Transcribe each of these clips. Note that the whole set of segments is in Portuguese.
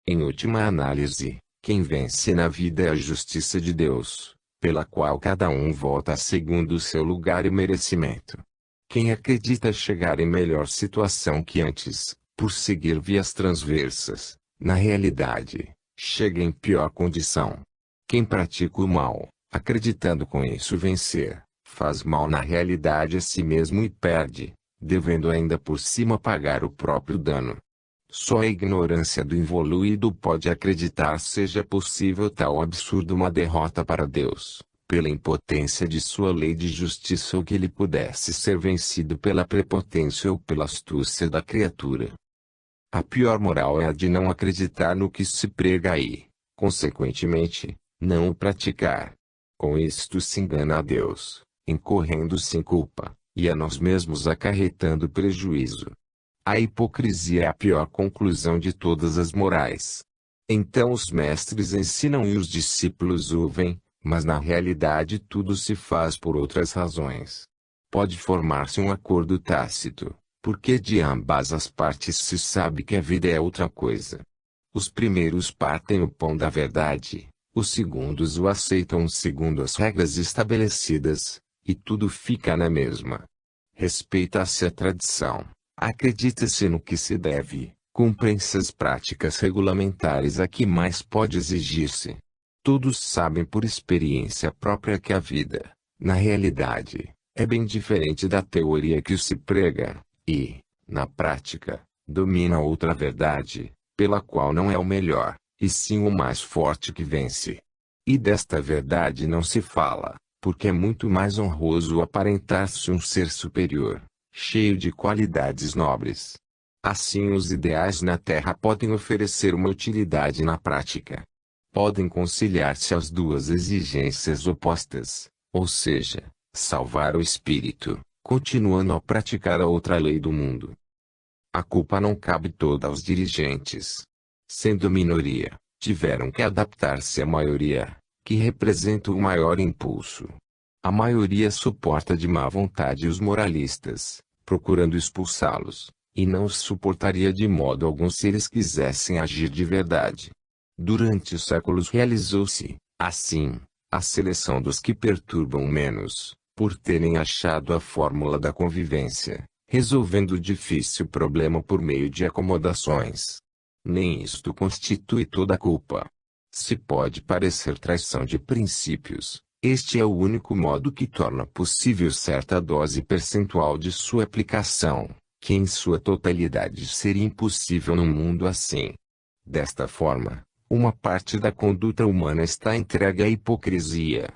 Em última análise, quem vence na vida é a justiça de Deus, pela qual cada um volta segundo o seu lugar e merecimento. Quem acredita chegar em melhor situação que antes, por seguir vias transversas, na realidade, chega em pior condição. Quem pratica o mal, acreditando com isso vencer, faz mal na realidade a si mesmo e perde, devendo ainda por cima pagar o próprio dano. Só a ignorância do involuído pode acreditar seja possível tal absurdo uma derrota para Deus, pela impotência de sua lei de justiça ou que ele pudesse ser vencido pela prepotência ou pela astúcia da criatura. A pior moral é a de não acreditar no que se prega e, consequentemente, não o praticar. Com isto se engana a Deus, incorrendo-se em culpa, e a nós mesmos acarretando prejuízo. A hipocrisia é a pior conclusão de todas as morais. Então os mestres ensinam e os discípulos ouvem, mas na realidade tudo se faz por outras razões. Pode formar-se um acordo tácito, porque de ambas as partes se sabe que a vida é outra coisa. Os primeiros partem o pão da verdade, os segundos o aceitam segundo as regras estabelecidas, e tudo fica na mesma. Respeita-se a tradição. Acredita-se no que se deve, cumprem-se as práticas regulamentares a que mais pode exigir-se. Todos sabem por experiência própria que a vida, na realidade, é bem diferente da teoria que se prega, e, na prática, domina outra verdade, pela qual não é o melhor, e sim o mais forte que vence. E desta verdade não se fala, porque é muito mais honroso aparentar-se um ser superior, cheio de qualidades nobres. Assim os ideais na Terra podem oferecer uma utilidade na prática. Podem conciliar-se as duas exigências opostas, ou seja, salvar o espírito, continuando a praticar a outra lei do mundo. A culpa não cabe toda aos dirigentes. Sendo minoria, tiveram que adaptar-se à maioria, que representa o maior impulso. A maioria suporta de má vontade os moralistas, procurando expulsá-los, e não os suportaria de modo algum se eles quisessem agir de verdade. Durante os séculos realizou-se, assim, a seleção dos que perturbam menos, por terem achado a fórmula da convivência, resolvendo o difícil problema por meio de acomodações. Nem isto constitui toda a culpa. Se pode parecer traição de princípios, este é o único modo que torna possível certa dose percentual de sua aplicação, que em sua totalidade seria impossível num mundo assim. Desta forma, uma parte da conduta humana está entregue à hipocrisia.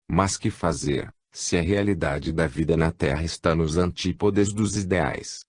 Mas que fazer, se a realidade da vida na Terra está nos antípodas dos ideais?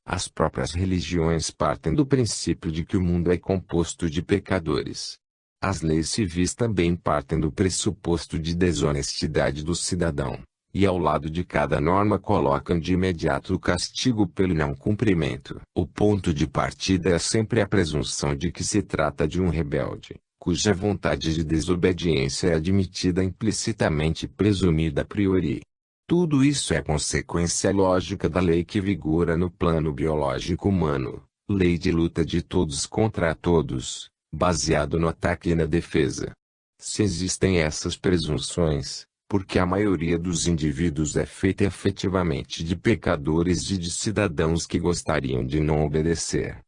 As próprias religiões partem do princípio de que o mundo é composto de pecadores. As leis civis também partem do pressuposto de desonestidade do cidadão, e ao lado de cada norma colocam de imediato o castigo pelo não cumprimento. O ponto de partida é sempre a presunção de que se trata de um rebelde, cuja vontade de desobediência é admitida implicitamente e presumida a priori. Tudo isso é consequência lógica da lei que vigora no plano biológico humano, lei de luta de todos contra todos, baseado no ataque e na defesa. Se existem essas presunções, porque a maioria dos indivíduos é feita efetivamente de pecadores e de cidadãos que gostariam de não obedecer.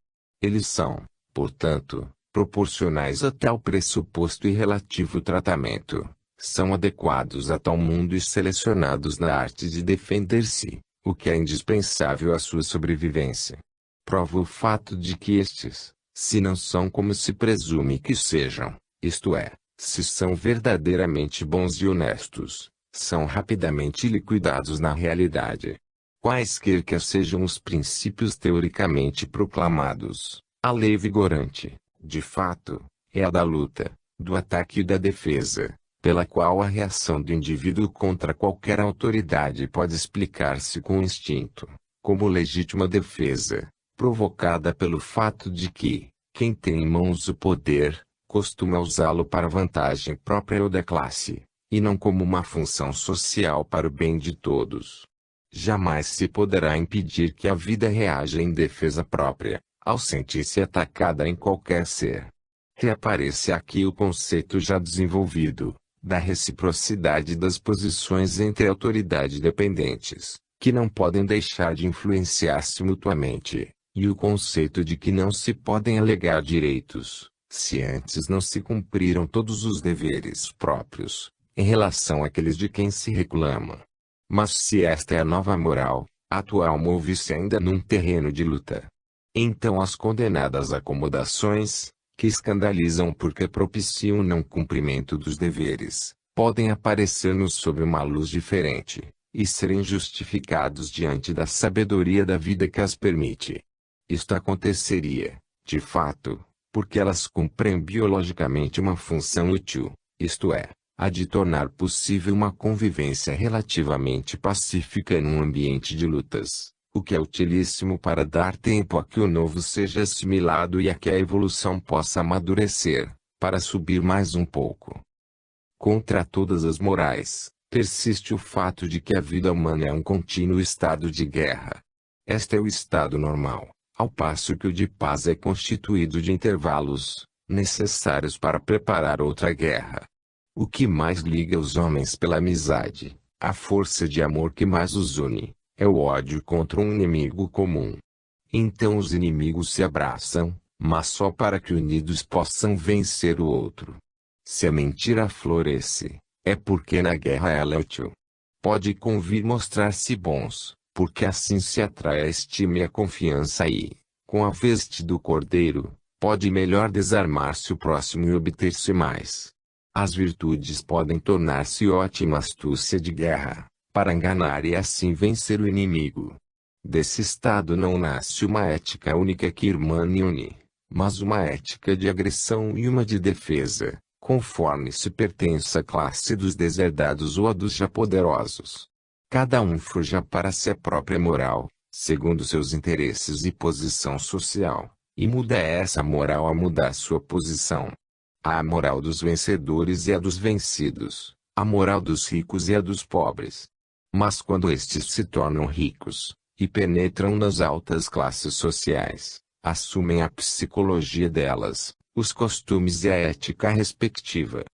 Eles são, portanto, proporcionais a tal pressuposto e relativo tratamento, são adequados a tal mundo e selecionados na arte de defender-se, o que é indispensável à sua sobrevivência. Prova o fato de que estes, se não são como se presume que sejam, isto é, se são verdadeiramente bons e honestos, são rapidamente liquidados na realidade. Quaisquer que sejam os princípios teoricamente proclamados, a lei vigorante, de fato, é a da luta, do ataque e da defesa, pela qual a reação do indivíduo contra qualquer autoridade pode explicar-se com o instinto, como legítima defesa, provocada pelo fato de que, quem tem em mãos o poder, costuma usá-lo para vantagem própria ou da classe, e não como uma função social para o bem de todos. Jamais se poderá impedir que a vida reaja em defesa própria, ao sentir-se atacada em qualquer ser, Reaparece aqui o conceito já desenvolvido, da reciprocidade das posições entre autoridades dependentes, que não podem deixar de influenciar-se mutuamente, e o conceito de que não se podem alegar direitos, se antes não se cumpriram todos os deveres próprios, em relação àqueles de quem se reclama. Mas se esta é a nova moral, a atual move-se ainda num terreno de luta. Então as condenadas acomodações, que escandalizam porque propiciam o não cumprimento dos deveres, podem aparecer-nos sob uma luz diferente, e serem justificados diante da sabedoria da vida que as permite. Isto aconteceria, de fato, porque elas cumprem biologicamente uma função útil, isto é, a de tornar possível uma convivência relativamente pacífica num ambiente de lutas, o que é utilíssimo para dar tempo a que o novo seja assimilado e a que a evolução possa amadurecer, para subir mais um pouco. Contra todas as morais, persiste o fato de que a vida humana é um contínuo estado de guerra. Este é o estado normal, ao passo que o de paz é constituído de intervalos, necessários para preparar outra guerra. O que mais liga os homens pela amizade, a força de amor que mais os une, é o ódio contra um inimigo comum. Então os inimigos se abraçam, mas só para que unidos possam vencer o outro. Se a mentira floresce, é porque na guerra ela é útil. Pode convir mostrar-se bons, porque assim se atrai a estima e a confiança e, com a veste do cordeiro, pode melhor desarmar-se o próximo e obter-se mais. As virtudes podem tornar-se ótima astúcia de guerra, para enganar e assim vencer o inimigo. Desse estado não nasce uma ética única que irmane e une, mas uma ética de agressão e uma de defesa, conforme se pertence à classe dos deserdados ou a dos já poderosos. Cada um forja para si a própria moral, segundo seus interesses e posição social, e muda essa moral a mudar sua posição. Há a moral dos vencedores e a dos vencidos, a moral dos ricos e a dos pobres. Mas quando estes se tornam ricos, e penetram nas altas classes sociais, assumem a psicologia delas, os costumes e a ética respectiva.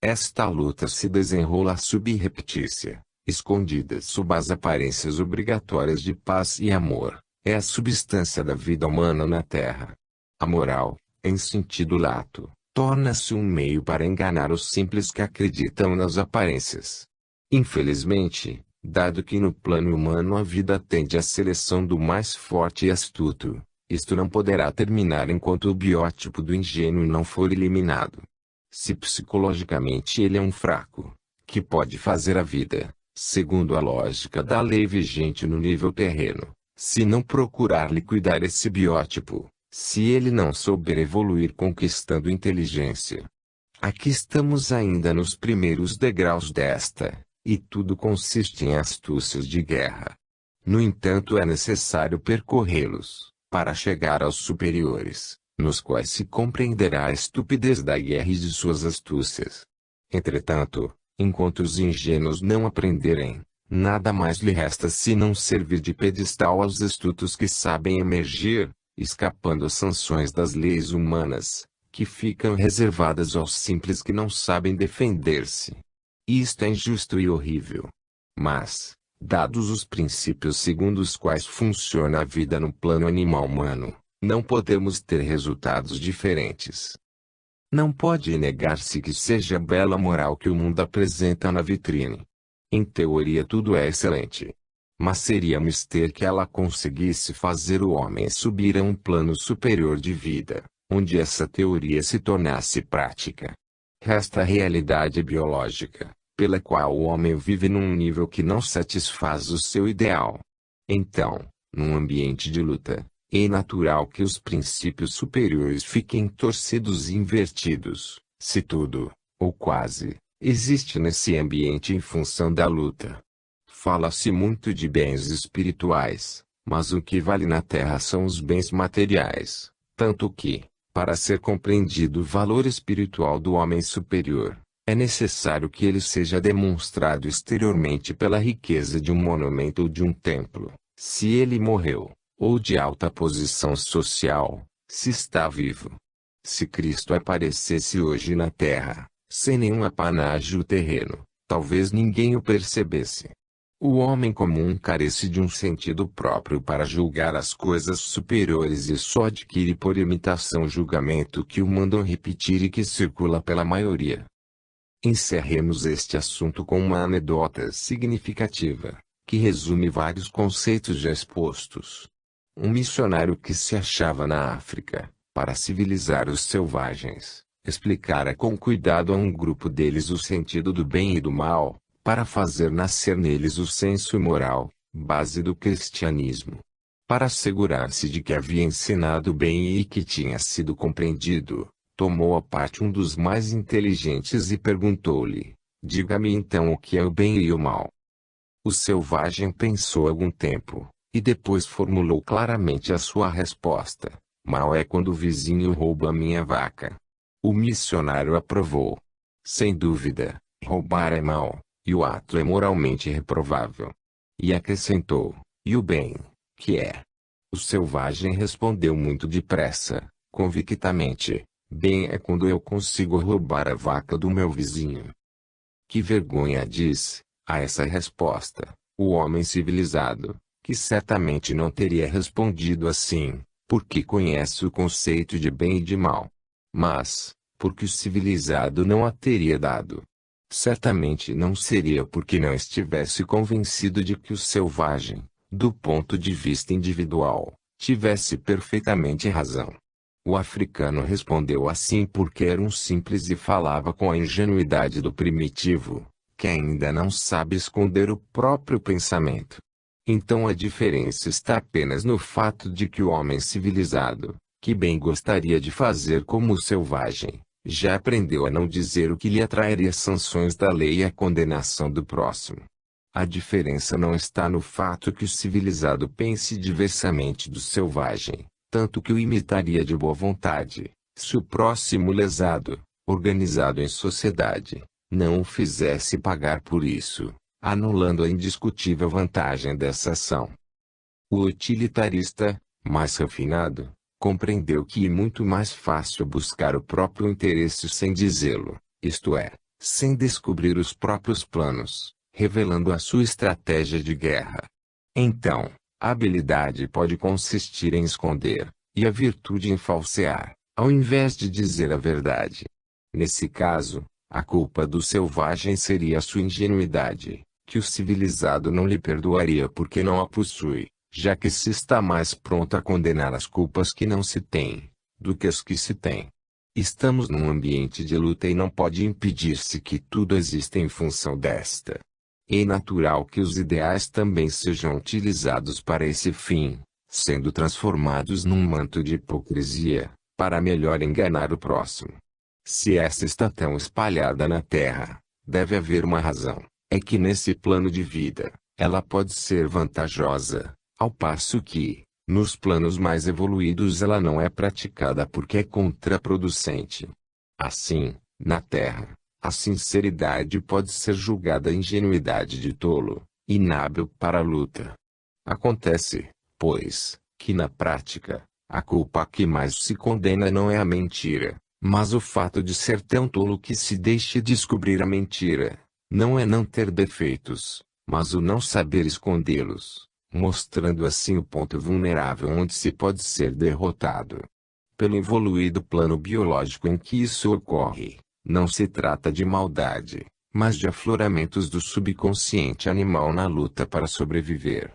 Esta luta se desenrola subreptícia, escondida sob as aparências obrigatórias de paz e amor, é a substância da vida humana na Terra. A moral, em sentido lato, torna-se um meio para enganar os simples que acreditam nas aparências. Infelizmente, dado que no plano humano a vida tende à seleção do mais forte e astuto, isto não poderá terminar enquanto o biótipo do ingênuo não for eliminado. Se psicologicamente ele é um fraco, que pode fazer a vida, segundo a lógica da lei vigente no nível terreno, se não procurar liquidar esse biótipo, se ele não souber evoluir conquistando inteligência. Aqui estamos ainda nos primeiros degraus desta, e tudo consiste em astúcias de guerra. No entanto é necessário percorrê-los, para chegar aos superiores, nos quais se compreenderá a estupidez da guerra e de suas astúcias. Entretanto, enquanto os ingênuos não aprenderem, nada mais lhe resta senão servir de pedestal aos astutos que sabem emergir, escapando às sanções das leis humanas, que ficam reservadas aos simples que não sabem defender-se. Isto é injusto e horrível. Mas, dados os princípios segundo os quais funciona a vida no plano animal humano, não podemos ter resultados diferentes. Não pode negar-se que seja bela a moral que o mundo apresenta na vitrine. Em teoria tudo é excelente. Mas seria mister que ela conseguisse fazer o homem subir a um plano superior de vida, onde essa teoria se tornasse prática. Resta a realidade biológica, pela qual o homem vive num nível que não satisfaz o seu ideal. Então, num ambiente de luta, é natural que os princípios superiores fiquem torcidos e invertidos, se tudo, ou quase, existe nesse ambiente em função da luta. Fala-se muito de bens espirituais, mas o que vale na Terra são os bens materiais, tanto que, para ser compreendido o valor espiritual do homem superior, é necessário que ele seja demonstrado exteriormente pela riqueza de um monumento ou de um templo, se ele morreu, ou de alta posição social, se está vivo. Se Cristo aparecesse hoje na terra, sem nenhum apanágio terreno, talvez ninguém o percebesse. O homem comum carece de um sentido próprio para julgar as coisas superiores e só adquire por imitação o julgamento que o mandam repetir e que circula pela maioria. Encerremos este assunto com uma anedota significativa, que resume vários conceitos já expostos. Um missionário que se achava na África, para civilizar os selvagens, explicara com cuidado a um grupo deles o sentido do bem e do mal, para fazer nascer neles o senso moral, base do cristianismo. Para assegurar-se de que havia ensinado bem e que tinha sido compreendido, tomou à parte um dos mais inteligentes e perguntou-lhe: diga-me então o que é o bem e o mal. O selvagem pensou algum tempo, e depois formulou claramente a sua resposta: mal é quando o vizinho rouba a minha vaca. O missionário aprovou. Sem dúvida, roubar é mal, e o ato é moralmente reprovável. E acrescentou: e o bem, que é? O selvagem respondeu muito depressa, convictamente: bem é quando eu consigo roubar a vaca do meu vizinho. Que vergonha, diz, a essa resposta, o homem civilizado, que certamente não teria respondido assim, porque conhece o conceito de bem e de mal. Mas, porque o civilizado não a teria dado. Certamente não seria porque não estivesse convencido de que o selvagem, do ponto de vista individual, tivesse perfeitamente razão. O africano respondeu assim porque era um simples e falava com a ingenuidade do primitivo, que ainda não sabe esconder o próprio pensamento. Então a diferença está apenas no fato de que o homem civilizado, que bem gostaria de fazer como o selvagem, já aprendeu a não dizer o que lhe atrairia sanções da lei e a condenação do próximo. A diferença não está no fato que o civilizado pense diversamente do selvagem, tanto que o imitaria de boa vontade, se o próximo lesado, organizado em sociedade, não o fizesse pagar por isso, anulando a indiscutível vantagem dessa ação. O utilitarista, mais refinado, compreendeu que é muito mais fácil buscar o próprio interesse sem dizê-lo, isto é, sem descobrir os próprios planos, revelando a sua estratégia de guerra. Então, a habilidade pode consistir em esconder, e a virtude em falsear, ao invés de dizer a verdade. Nesse caso, a culpa do selvagem seria a sua ingenuidade, que o civilizado não lhe perdoaria porque não a possui, já que se está mais pronto a condenar as culpas que não se têm, do que as que se têm. Estamos num ambiente de luta e não pode impedir-se que tudo exista em função desta. É natural que os ideais também sejam utilizados para esse fim, sendo transformados num manto de hipocrisia, para melhor enganar o próximo. Se essa está tão espalhada na Terra, deve haver uma razão, é que nesse plano de vida, ela pode ser vantajosa, ao passo que, nos planos mais evoluídos ela não é praticada porque é contraproducente. Assim, na Terra, a sinceridade pode ser julgada ingenuidade de tolo, inábil para a luta. Acontece, pois, que na prática, a culpa que mais se condena não é a mentira, mas o fato de ser tão tolo que se deixe descobrir a mentira. Não é não ter defeitos, mas o não saber escondê-los, mostrando assim o ponto vulnerável onde se pode ser derrotado. Pelo evoluído plano biológico em que isso ocorre, não se trata de maldade, mas de afloramentos do subconsciente animal na luta para sobreviver.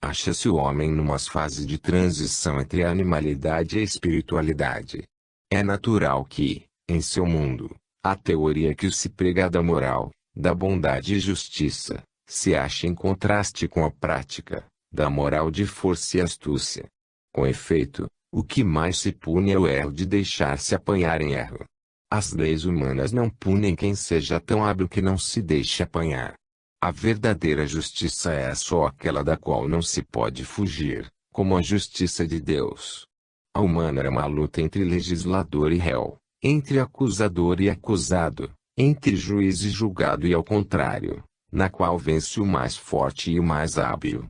Acha-se o homem numa fase de transição entre a animalidade e a espiritualidade. É natural que, em seu mundo, a teoria que se prega da moral, da bondade e justiça, se acha em contraste com a prática, da moral de força e astúcia. Com efeito, o que mais se pune é o erro de deixar-se apanhar em erro. As leis humanas não punem quem seja tão hábil que não se deixe apanhar. A verdadeira justiça é só aquela da qual não se pode fugir, como a justiça de Deus. A humana é uma luta entre legislador e réu, entre acusador e acusado, entre juiz e julgado e ao contrário, na qual vence o mais forte e o mais hábil.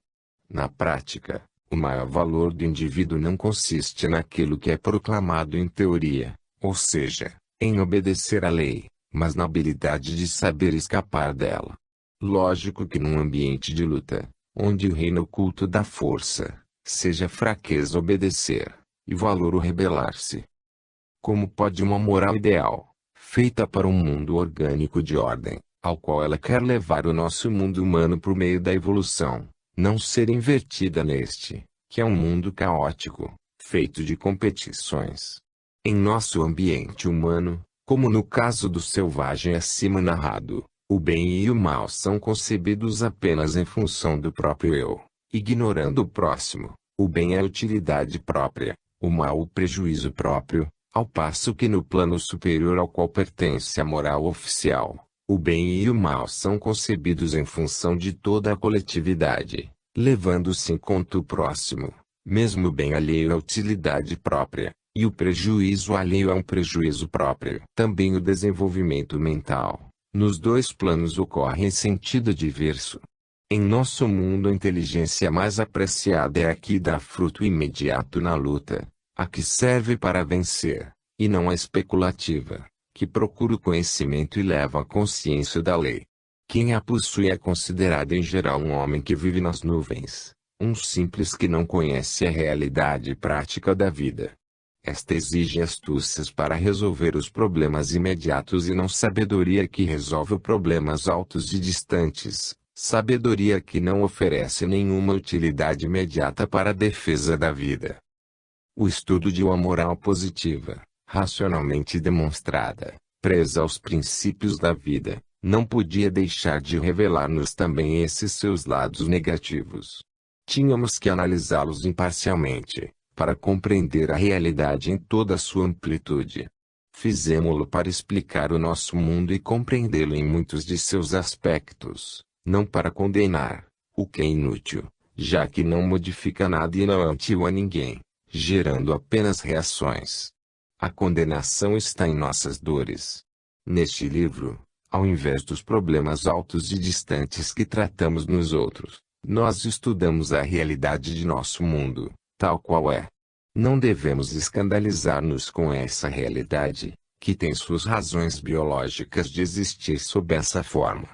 Na prática, o maior valor do indivíduo não consiste naquilo que é proclamado em teoria, ou seja, em obedecer à lei, mas na habilidade de saber escapar dela. Lógico que num ambiente de luta, onde reina o culto da força, seja fraqueza obedecer, e valor o rebelar-se. Como pode uma moral ideal, feita para um mundo orgânico de ordem, ao qual ela quer levar o nosso mundo humano por meio da evolução, não ser invertida neste, que é um mundo caótico, feito de competições? Em nosso ambiente humano, como no caso do selvagem acima narrado, o bem e o mal são concebidos apenas em função do próprio eu, ignorando o próximo. O bem é a utilidade própria, o mal o prejuízo próprio, ao passo que no plano superior ao qual pertence a moral oficial, o bem e o mal são concebidos em função de toda a coletividade, levando-se em conta o próximo, mesmo o bem alheio à utilidade própria, e o prejuízo alheio a um prejuízo próprio. Também o desenvolvimento mental, nos dois planos ocorre em sentido diverso. Em nosso mundo a inteligência mais apreciada é a que dá fruto imediato na luta, a que serve para vencer, e não a especulativa, que procura o conhecimento e leva a consciência da lei. Quem a possui é considerado em geral um homem que vive nas nuvens, um simples que não conhece a realidade prática da vida. Esta exige astúcias para resolver os problemas imediatos e não sabedoria que resolve problemas altos e distantes, sabedoria que não oferece nenhuma utilidade imediata para a defesa da vida. O estudo de uma moral positiva, racionalmente demonstrada, presa aos princípios da vida, não podia deixar de revelar-nos também esses seus lados negativos. Tínhamos que analisá-los imparcialmente, para compreender a realidade em toda a sua amplitude. Fizemo-lo para explicar o nosso mundo e compreendê-lo em muitos de seus aspectos, não para condenar, o que é inútil, já que não modifica nada e não é útil a ninguém, gerando apenas reações. A condenação está em nossas dores. Neste livro, ao invés dos problemas altos e distantes que tratamos nos outros, nós estudamos a realidade de nosso mundo, tal qual é. Não devemos escandalizar-nos com essa realidade, que tem suas razões biológicas de existir sob essa forma.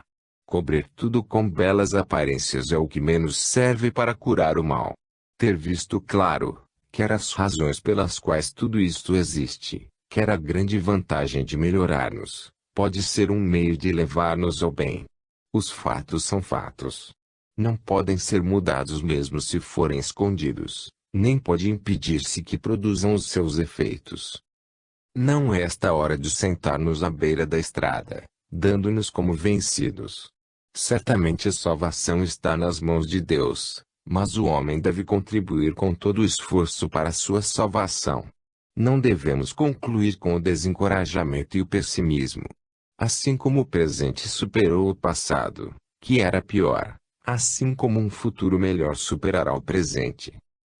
Cobrir tudo com belas aparências é o que menos serve para curar o mal. Ter visto claro, quer as razões pelas quais tudo isto existe, quer a grande vantagem de melhorar-nos, pode ser um meio de levar-nos ao bem. Os fatos são fatos. Não podem ser mudados mesmo se forem escondidos, nem pode impedir-se que produzam os seus efeitos. Não é esta hora de sentar-nos à beira da estrada, dando-nos como vencidos. Certamente a salvação está nas mãos de Deus, mas o homem deve contribuir com todo o esforço para sua salvação. Não devemos concluir com o desencorajamento e o pessimismo. Assim como o presente superou o passado, que era pior, assim como um futuro melhor superará o presente.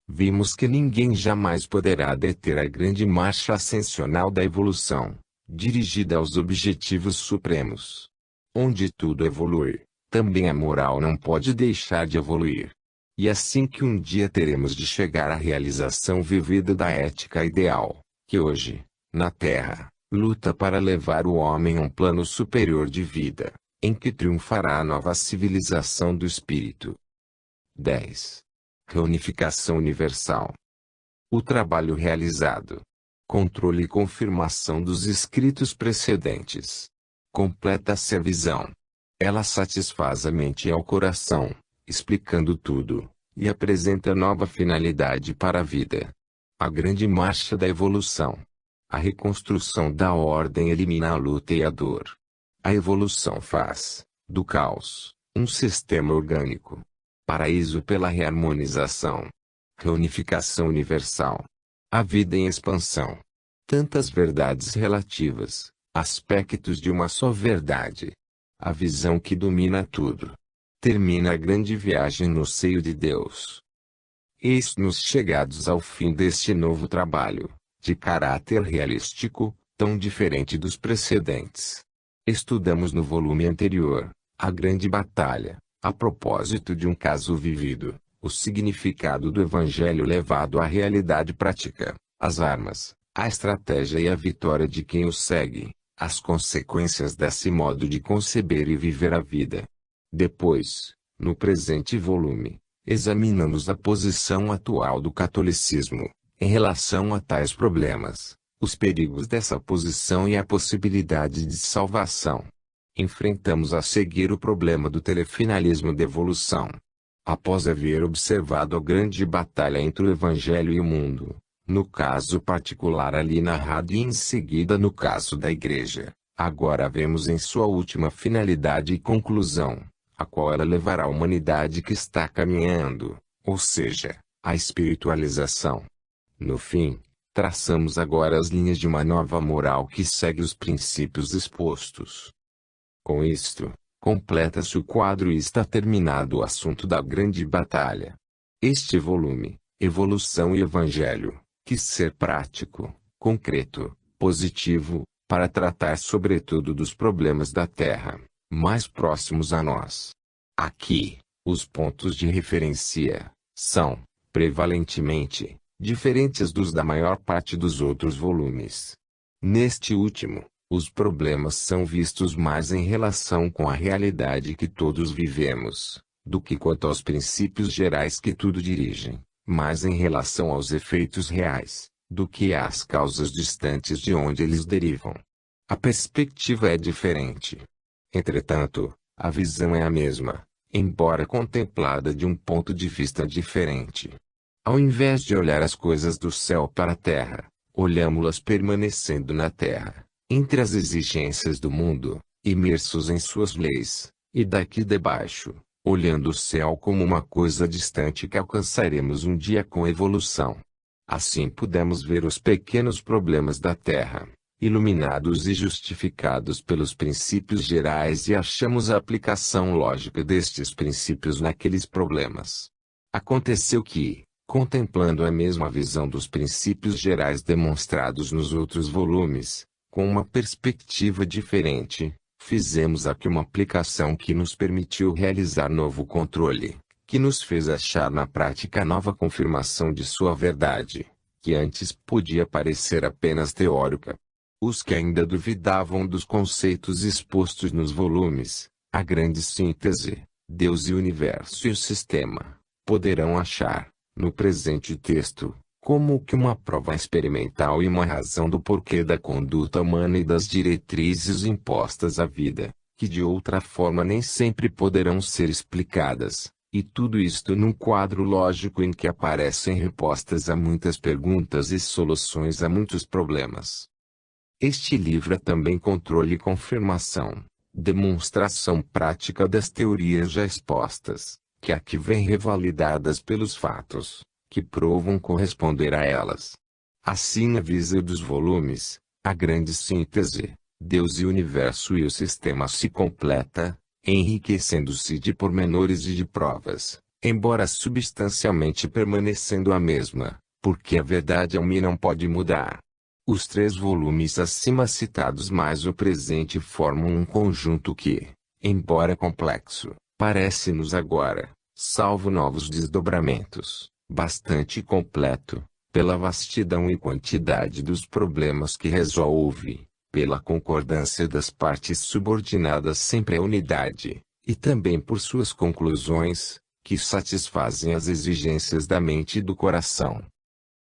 Vimos que ninguém jamais poderá deter a grande marcha ascensional da evolução, dirigida aos objetivos supremos. Onde tudo evolui, também a moral não pode deixar de evoluir. E assim que um dia teremos de chegar à realização vivida da ética ideal, que hoje, na Terra, luta para levar o homem a um plano superior de vida, em que triunfará a nova civilização do espírito. 10. Reunificação universal. O trabalho realizado. Controle e confirmação dos escritos precedentes. Completa-se a visão. Ela satisfaz a mente e ao coração, explicando tudo, e apresenta nova finalidade para a vida. A grande marcha da evolução. A reconstrução da ordem elimina a luta e a dor. A evolução faz, do caos, um sistema orgânico. Paraíso pela reharmonização. Reunificação universal. A vida em expansão. Tantas verdades relativas, aspectos de uma só verdade. A visão que domina tudo. Termina a grande viagem no seio de Deus. Eis-nos chegados ao fim deste novo trabalho, de caráter realístico, tão diferente dos precedentes. Estudamos no volume anterior, a grande batalha, a propósito de um caso vivido, o significado do Evangelho levado à realidade prática, as armas, A estratégia e a vitória de quem o segue, as consequências desse modo de conceber e viver a vida. Depois, no presente volume, examinamos a posição atual do catolicismo, em relação a tais problemas, os perigos dessa posição e a possibilidade de salvação. Enfrentamos a seguir o problema do telefinalismo da evolução. Após haver observado a grande batalha entre o Evangelho e o mundo, no caso particular ali narrado e em seguida no caso da Igreja, agora vemos em sua última finalidade e conclusão, a qual ela levará a humanidade que está caminhando, ou seja, a espiritualização. No fim, traçamos agora as linhas de uma nova moral que segue os princípios expostos. Com isto, completa-se o quadro e está terminado o assunto da grande batalha. Este volume, Evolução e Evangelho, quis ser prático, concreto, positivo, para tratar sobretudo dos problemas da Terra, mais próximos a nós. Aqui, os pontos de referência são, prevalentemente, diferentes dos da maior parte dos outros volumes. Neste último, os problemas são vistos mais em relação com a realidade que todos vivemos, do que quanto aos princípios gerais que tudo dirigem, mais em relação aos efeitos reais, do que às causas distantes de onde eles derivam. A perspectiva é diferente. Entretanto, a visão é a mesma, embora contemplada de um ponto de vista diferente. Ao invés de olhar as coisas do céu para a terra, olhamo-las permanecendo na terra, entre as exigências do mundo, imersos em suas leis, e daqui debaixo, olhando o céu como uma coisa distante que alcançaremos um dia com evolução. Assim pudemos ver os pequenos problemas da Terra, iluminados e justificados pelos princípios gerais e achamos a aplicação lógica destes princípios naqueles problemas. Aconteceu que, contemplando a mesma visão dos princípios gerais demonstrados nos outros volumes, com uma perspectiva diferente, fizemos aqui uma aplicação que nos permitiu realizar novo controle, que nos fez achar na prática nova confirmação de sua verdade, que antes podia parecer apenas teórica. Os que ainda duvidavam dos conceitos expostos nos volumes, a grande síntese, Deus e o universo e o sistema, poderão achar, no presente texto, como que uma prova experimental e uma razão do porquê da conduta humana e das diretrizes impostas à vida, que de outra forma nem sempre poderão ser explicadas, e tudo isto num quadro lógico em que aparecem respostas a muitas perguntas e soluções a muitos problemas. Este livro é também controle e confirmação, demonstração prática das teorias já expostas, que aqui vêm revalidadas pelos fatos, que provam corresponder a elas. Assim na visão dos volumes, a grande síntese, Deus e o universo e o sistema se completa, enriquecendo-se de pormenores e de provas, embora substancialmente permanecendo a mesma, porque a verdade alma não pode mudar. Os 3 volumes acima citados mais o presente formam um conjunto que, embora complexo, parece-nos agora, salvo novos desdobramentos, bastante completo, pela vastidão e quantidade dos problemas que resolve, pela concordância das partes subordinadas sempre à unidade, e também por suas conclusões, que satisfazem as exigências da mente e do coração.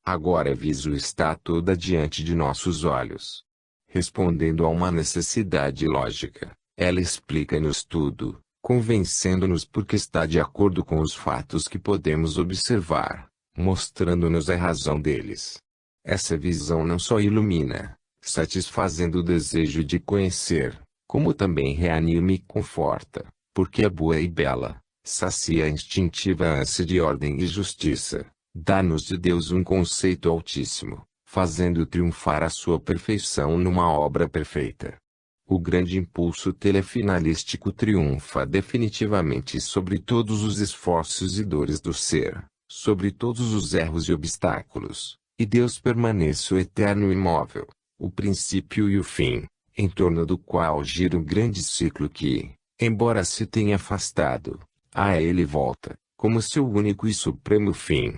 Agora a visão está toda diante de nossos olhos. Respondendo a uma necessidade lógica, ela explica-nos tudo, convencendo-nos porque está de acordo com os fatos que podemos observar, mostrando-nos a razão deles. Essa visão não só ilumina, satisfazendo o desejo de conhecer, como também reanima e conforta, porque é boa e bela, sacia a instintiva ânsia de ordem e justiça, dá-nos de Deus um conceito altíssimo, fazendo triunfar a sua perfeição numa obra perfeita. O grande impulso telefinalístico triunfa definitivamente sobre todos os esforços e dores do ser, sobre todos os erros e obstáculos, e Deus permanece o eterno imóvel, o princípio e o fim, em torno do qual gira um grande ciclo que, embora se tenha afastado, a ele volta, como seu único e supremo fim.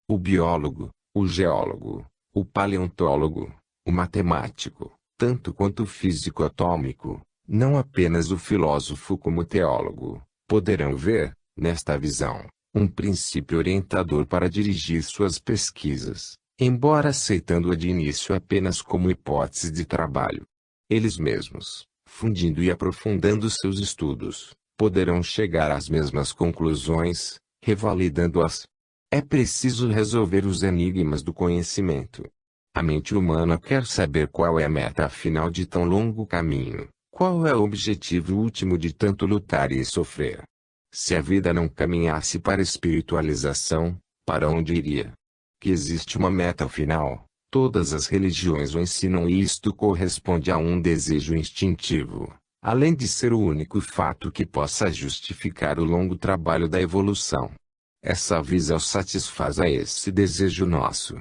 O biólogo, o geólogo, O paleontólogo, o matemático, tanto quanto o físico atômico, não apenas o filósofo como o teólogo, poderão ver, nesta visão, um princípio orientador para dirigir suas pesquisas, embora aceitando-a de início apenas como hipótese de trabalho. Eles mesmos, fundindo e aprofundando seus estudos, poderão chegar às mesmas conclusões, revalidando-as. É preciso resolver os enigmas do conhecimento. A mente humana quer saber qual é a meta final de tão longo caminho, qual é o objetivo último de tanto lutar e sofrer. Se a vida não caminhasse para a espiritualização, para onde iria? Que existe uma meta final, todas as religiões o ensinam e isto corresponde a um desejo instintivo, além de ser o único fato que possa justificar o longo trabalho da evolução. Essa visão satisfaz a esse desejo nosso.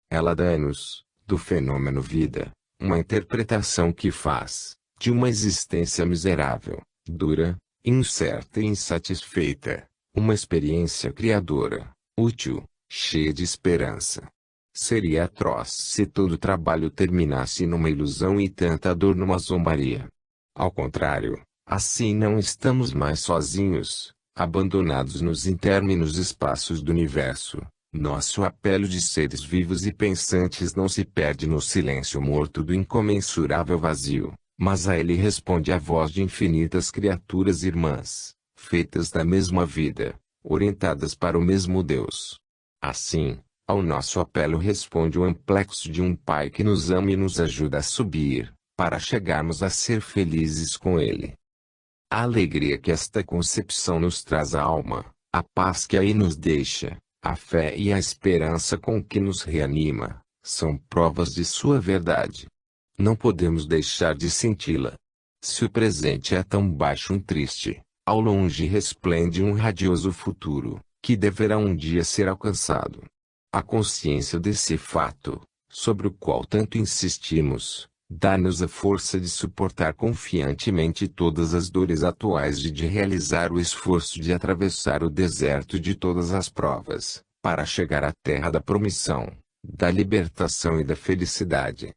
Ela dá-nos, do fenômeno vida, uma interpretação que faz, de uma existência miserável, dura, incerta e insatisfeita, uma experiência criadora, útil, cheia de esperança. Seria atroz se todo o trabalho terminasse numa ilusão e tanta dor numa zombaria. Ao contrário, assim não estamos mais sozinhos, abandonados nos interminos espaços do universo. Nosso apelo de seres vivos e pensantes não se perde no silêncio morto do incomensurável vazio, mas a ele responde a voz de infinitas criaturas irmãs, feitas da mesma vida, orientadas para o mesmo Deus. Assim, ao nosso apelo responde o amplexo de um Pai que nos ama e nos ajuda a subir, para chegarmos a ser felizes com Ele. A alegria que esta concepção nos traz à alma, a paz que aí nos deixa, a fé e a esperança com que nos reanima, são provas de sua verdade. Não podemos deixar de senti-la. Se o presente é tão baixo e triste, ao longe resplende um radioso futuro, que deverá um dia ser alcançado. A consciência desse fato, sobre o qual tanto insistimos, dá-nos a força de suportar confiantemente todas as dores atuais e de realizar o esforço de atravessar o deserto de todas as provas, para chegar à terra da promissão, da libertação e da felicidade.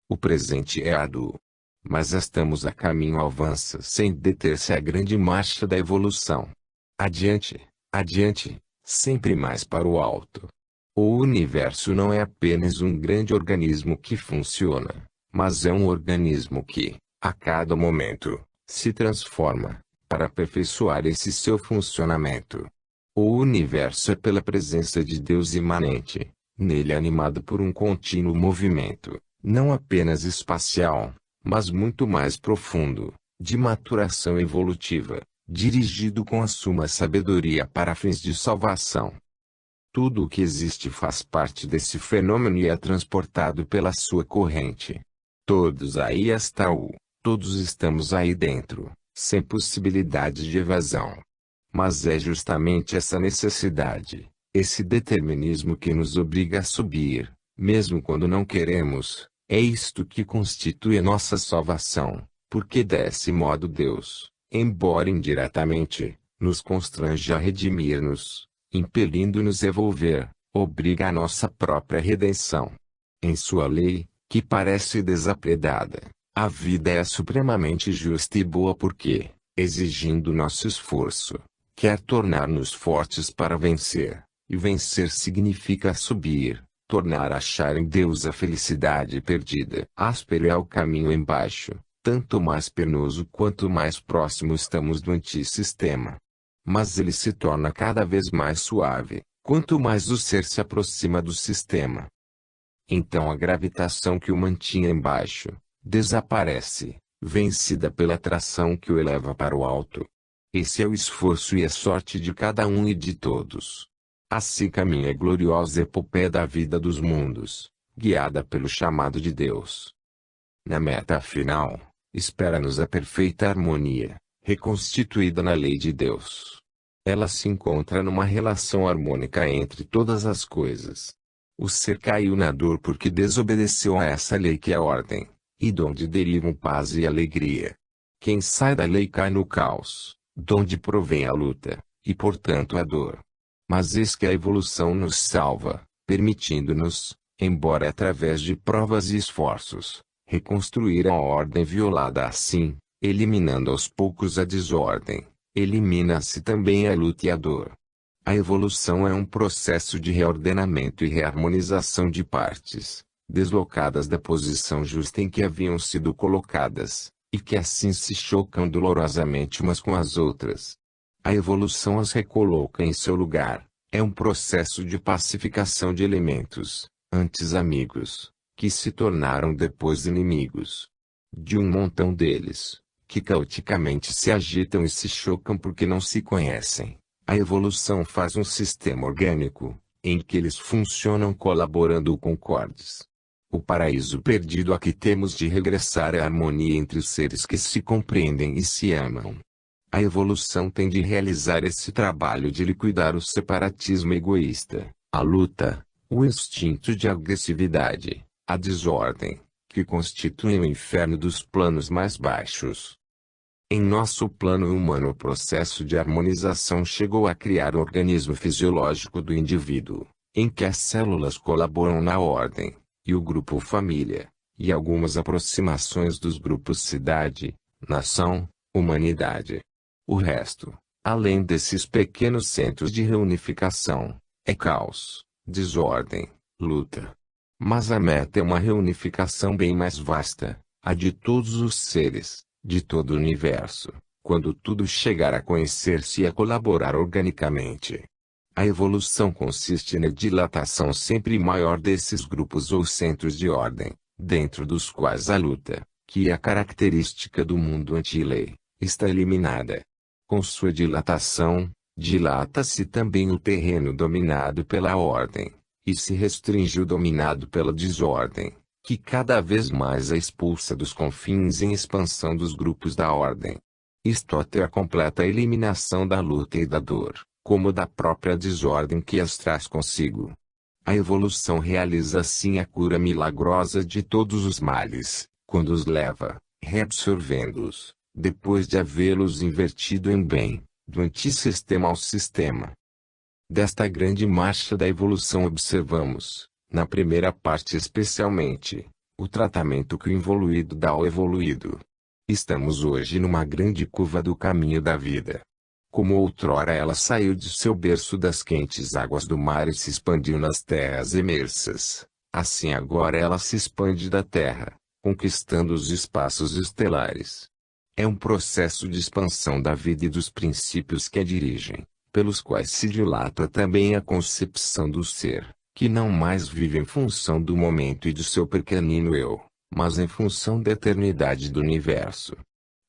O presente é árduo, mas estamos a caminho avança sem deter-se a grande marcha da evolução. Adiante, adiante, sempre mais para o alto. O universo não é apenas um grande organismo que funciona, mas é um organismo que, a cada momento, se transforma, para aperfeiçoar esse seu funcionamento. O universo é pela presença de Deus imanente, nele animado por um contínuo movimento, não apenas espacial, mas muito mais profundo, de maturação evolutiva, dirigido com a suma sabedoria para fins de salvação. Tudo o que existe faz parte desse fenômeno e é transportado pela sua corrente. Todos aí estão, todos estamos aí dentro, sem possibilidade de evasão. Mas é justamente essa necessidade, esse determinismo que nos obriga a subir, mesmo quando não queremos, é isto que constitui a nossa salvação, porque desse modo Deus, embora indiretamente, nos constrange a redimir-nos, impelindo-nos a evolver, obriga a nossa própria redenção. Em sua lei, que parece desapredada, a vida é supremamente justa e boa porque, exigindo nosso esforço, quer tornar-nos fortes para vencer, e vencer significa subir, tornar a achar em Deus a felicidade perdida. Áspero é o caminho embaixo, tanto mais penoso quanto mais próximo estamos do antissistema. Mas ele se torna cada vez mais suave, quanto mais o ser se aproxima do sistema. Então a gravitação que o mantinha embaixo, desaparece, vencida pela atração que o eleva para o alto. Esse é o esforço e a sorte de cada um e de todos. Assim caminha a gloriosa epopeia da vida dos mundos, guiada pelo chamado de Deus. Na meta final, espera-nos a perfeita harmonia, reconstituída na lei de Deus. Ela se encontra numa relação harmônica entre todas as coisas. O ser caiu na dor porque desobedeceu a essa lei que é a ordem, e donde derivam paz e alegria. Quem sai da lei cai no caos, donde provém a luta, e portanto a dor. Mas eis que a evolução nos salva, permitindo-nos, embora através de provas e esforços, reconstruir a ordem violada assim, eliminando aos poucos a desordem, elimina-se também a luta e a dor. A evolução é um processo de reordenamento e reharmonização de partes, deslocadas da posição justa em que haviam sido colocadas, e que assim se chocam dolorosamente umas com as outras. A evolução as recoloca em seu lugar, é um processo de pacificação de elementos, antes amigos, que se tornaram depois inimigos. De um montão deles, que caoticamente se agitam e se chocam porque não se conhecem. A evolução faz um sistema orgânico, em que eles funcionam colaborando concordes. O paraíso perdido a que temos de regressar é a harmonia entre os seres que se compreendem e se amam. A evolução tem de realizar esse trabalho de liquidar o separatismo egoísta, a luta, o instinto de agressividade, a desordem, que constituem o inferno dos planos mais baixos. Em nosso plano humano o processo de harmonização chegou a criar o organismo fisiológico do indivíduo, em que as células colaboram na ordem, e o grupo família, e algumas aproximações dos grupos cidade, nação, humanidade. O resto, além desses pequenos centros de reunificação, é caos, desordem, luta. Mas a meta é uma reunificação bem mais vasta, a de todos os seres, de todo o universo, quando tudo chegar a conhecer-se e a colaborar organicamente. A evolução consiste na dilatação sempre maior desses grupos ou centros de ordem, dentro dos quais a luta, que é a característica do mundo anti-lei, está eliminada. Com sua dilatação, dilata-se também o terreno dominado pela ordem, e se restringe o dominado pela desordem, que cada vez mais a expulsa dos confins em expansão dos grupos da ordem. Isto até a completa eliminação da luta e da dor, como da própria desordem que as traz consigo. A evolução realiza assim a cura milagrosa de todos os males, quando os leva, reabsorvendo-os, depois de havê-los invertido em bem, do antissistema ao sistema. Desta grande marcha da evolução observamos, na primeira parte especialmente, o tratamento que o involuído dá ao evoluído. Estamos hoje numa grande curva do caminho da vida. Como outrora ela saiu de seu berço das quentes águas do mar e se expandiu nas terras imersas, assim agora ela se expande da terra, conquistando os espaços estelares. É um processo de expansão da vida e dos princípios que a dirigem, pelos quais se dilata também a concepção do ser, que não mais vive em função do momento e do seu pequenino eu, mas em função da eternidade do universo.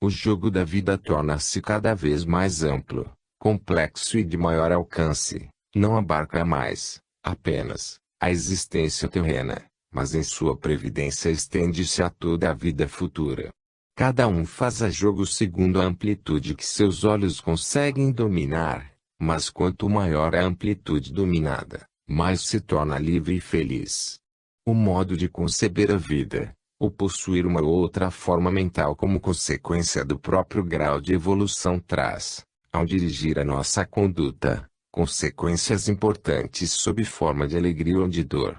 O jogo da vida torna-se cada vez mais amplo, complexo e de maior alcance, não abarca mais, apenas, a existência terrena, mas em sua previdência estende-se a toda a vida futura. Cada um faz a jogo segundo a amplitude que seus olhos conseguem dominar, mas quanto maior a amplitude dominada, mais se torna livre e feliz. O modo de conceber a vida, ou possuir uma ou outra forma mental como consequência do próprio grau de evolução traz, ao dirigir a nossa conduta, consequências importantes sob forma de alegria ou de dor.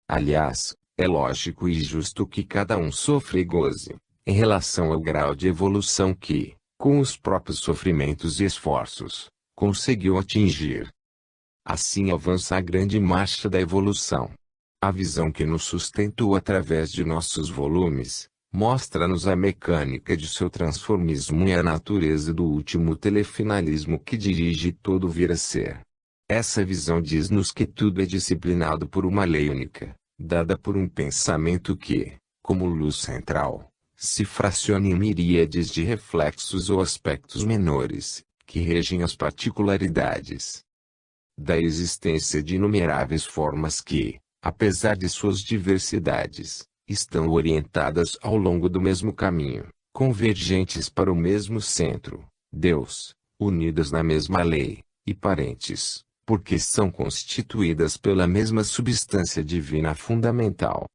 Aliás, é lógico e justo que cada um sofra e goze, em relação ao grau de evolução que, com os próprios sofrimentos e esforços, conseguiu atingir. Assim avança a grande marcha da evolução. A visão que nos sustentou através de nossos volumes, mostra-nos a mecânica de seu transformismo e a natureza do último telefinalismo que dirige todo o vir a ser. Essa visão diz-nos que tudo é disciplinado por uma lei única, dada por um pensamento que, como luz central, se fraciona em miríades de reflexos ou aspectos menores, que regem as particularidades da existência de inumeráveis formas que, apesar de suas diversidades, estão orientadas ao longo do mesmo caminho, convergentes para o mesmo centro, Deus, unidas na mesma lei, e parentes, porque são constituídas pela mesma substância divina fundamental.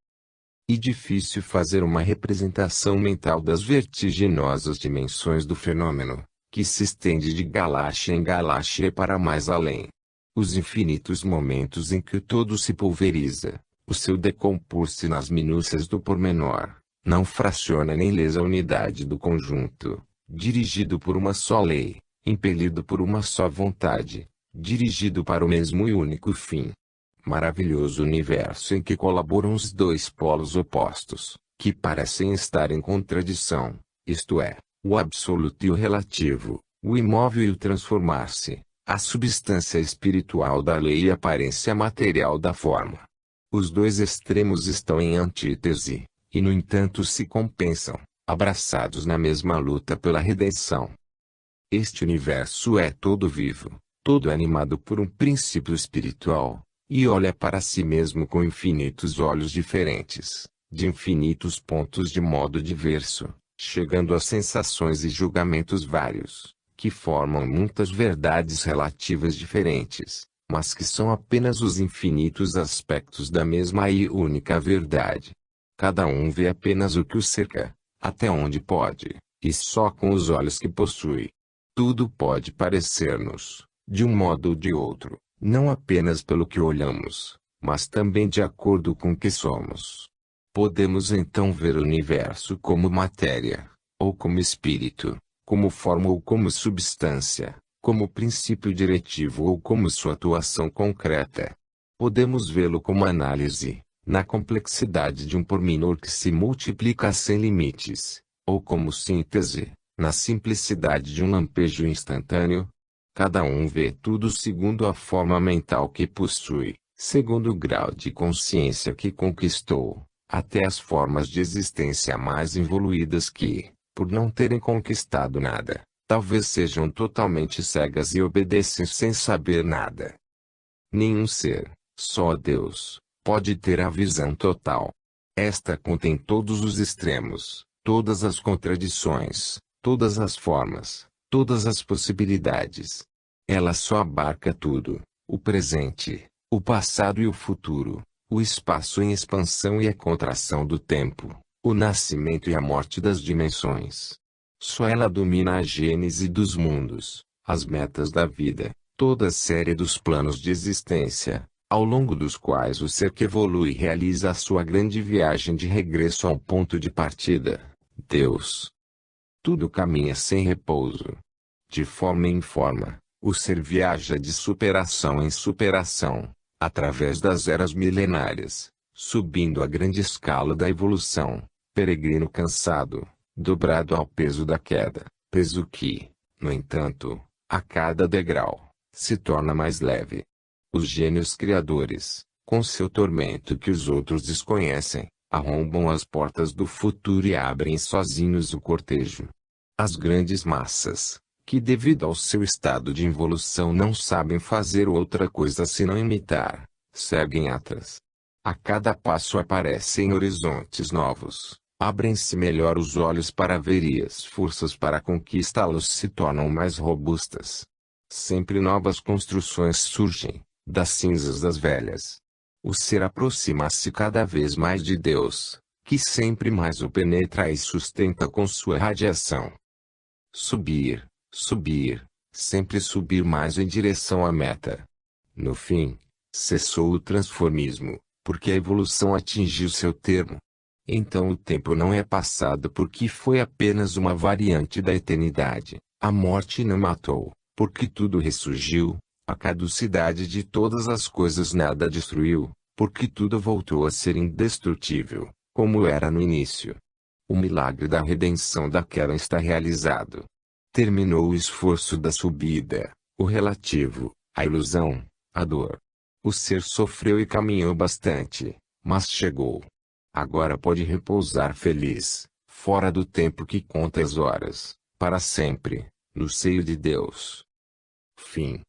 E difícil fazer uma representação mental das vertiginosas dimensões do fenômeno, que se estende de galáxia em galáxia e para mais além. Os infinitos momentos em que o todo se pulveriza, O seu decompor-se nas minúcias do pormenor, não fraciona nem lesa a unidade do conjunto, dirigido por uma só lei, impelido por uma só vontade, dirigido para o mesmo e único fim. Maravilhoso universo em que colaboram os dois polos opostos, que parecem estar em contradição, isto é, o absoluto e o relativo, o imóvel e o transformar-se, a substância espiritual da lei e a aparência material da forma. Os dois extremos estão em antítese, e no entanto se compensam, abraçados na mesma luta pela redenção. Este universo é todo vivo, todo animado por um princípio espiritual, e olha para si mesmo com infinitos olhos diferentes, de infinitos pontos de modo diverso, chegando a sensações e julgamentos vários, que formam muitas verdades relativas diferentes, mas que são apenas os infinitos aspectos da mesma e única verdade. Cada um vê apenas o que o cerca, até onde pode, e só com os olhos que possui. Tudo pode parecer-nos, de um modo ou de outro, não apenas pelo que olhamos, mas também de acordo com o que somos. Podemos então ver o universo como matéria, ou como espírito, como forma ou como substância, como princípio diretivo ou como sua atuação concreta. Podemos vê-lo como análise, na complexidade de um pormenor que se multiplica sem limites, ou como síntese, na simplicidade de um lampejo instantâneo. Cada um vê tudo segundo a forma mental que possui, segundo o grau de consciência que conquistou, até as formas de existência mais evoluídas que, por não terem conquistado nada, talvez sejam totalmente cegas e obedecem sem saber nada. Nenhum ser, só Deus, pode ter a visão total. Esta contém todos os extremos, todas as contradições, todas as formas, todas as possibilidades. Ela só abarca tudo, o presente, o passado e o futuro, o espaço em expansão e a contração do tempo, o nascimento e a morte das dimensões. Só ela domina a gênese dos mundos, as metas da vida, toda a série dos planos de existência, ao longo dos quais o ser que evolui realiza a sua grande viagem de regresso ao ponto de partida, Deus. Tudo caminha sem repouso. De forma em forma, o ser viaja de superação em superação, através das eras milenárias, subindo a grande escala da evolução, peregrino cansado, dobrado ao peso da queda, peso que, no entanto, a cada degrau, se torna mais leve. Os gênios criadores, com seu tormento que os outros desconhecem, arrombam as portas do futuro e abrem sozinhos o cortejo. As grandes massas, que devido ao seu estado de involução não sabem fazer outra coisa senão imitar, seguem atrás. A cada passo aparecem horizontes novos, abrem-se melhor os olhos para ver e as forças para conquistá-los se tornam mais robustas. Sempre novas construções surgem, das cinzas das velhas. O ser aproxima-se cada vez mais de Deus, que sempre mais o penetra e sustenta com sua radiação. Subir, subir, sempre subir mais em direção à meta. No fim, cessou o transformismo, porque a evolução atingiu seu termo. Então o tempo não é passado porque foi apenas uma variante da eternidade. A morte não matou, porque tudo ressurgiu. A caducidade de todas as coisas nada destruiu, porque tudo voltou a ser indestrutível, como era no início. O milagre da redenção da queda está realizado. Terminou o esforço da subida, o relativo, a ilusão, a dor. O ser sofreu e caminhou bastante, mas chegou. Agora pode repousar feliz, fora do tempo que conta as horas, para sempre, no seio de Deus. Fim.